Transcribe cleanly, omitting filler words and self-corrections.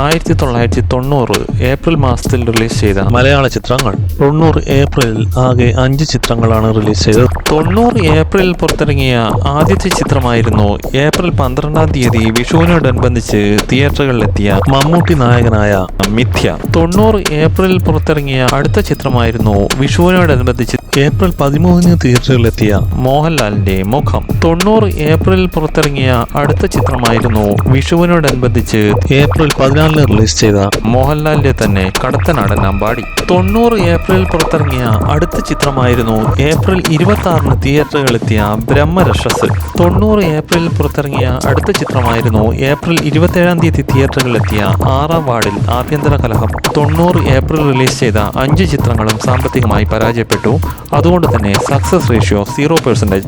1990 April മാസത്തിൽ release ചെയ്ത മലയാള ചിത്രങ്ങൾ. 90 ഏപ്രിലിൽ ആകെ 5 ചിത്രങ്ങളാണ് റിലീസ് ചെയ്തത്. 90 ഏപ്രിലിൽ പുറത്തിറങ്ങിയ ആദ്യത്തെ ചിത്രമായിരുന്നു ഏപ്രിൽ 12-ാം തീയതി വിഷുവിനോടനുബന്ധിച്ച് തിയേറ്ററുകളിലെത്തിയ മമ്മൂട്ടി നായകനായ മിഥ്യ. 90 ഏപ്രിലിൽ പുറത്തിറങ്ങിയ അടുത്ത ചിത്രമായിരുന്നു വിഷുവിനോടനുബന്ധിച്ച് ഏപ്രിൽ 13-ന് തിയേറ്ററുകളിലെത്തിയ മോഹൻലാലിന്റെ മുഖം. 90 ഏപ്രിലിൽ പുറത്തിറങ്ങിയ അടുത്ത ചിത്രമായിരുന്നു വിഷുവിനോടനുബന്ധിച്ച് ഏപ്രിൽ 14-ന് റിലീസ് ചെയ്ത മോഹൻലാലിന്റെ തന്നെ കടത്തനാടൻ അമ്പാടി. 90 ഏപ്രിലിൽ പുറത്തിറങ്ങിയ അടുത്ത ചിത്രമായിരുന്നു ഏപ്രിൽ 26-ന് തിയേറ്ററുകളിലെത്തിയ ബ്രഹ്മരക്ഷസ്. 90 ഏപ്രിലിൽ പുറത്തിറങ്ങിയ അടുത്ത ചിത്രമായിരുന്നു ഏപ്രിൽ 27-ാം തീയതി തിയേറ്ററുകളിലെത്തിയ 6-ാം വാർഡിൽ ആഭ്യന്തര കലഹം. 90 ഏപ്രിൽ റിലീസ് ചെയ്ത 5 ചിത്രങ്ങളും സാമ്പത്തികമായി പരാജയപ്പെട്ടു. അതുകൊണ്ട് തന്നെ സക്സസ് റേഷ്യോ 0%.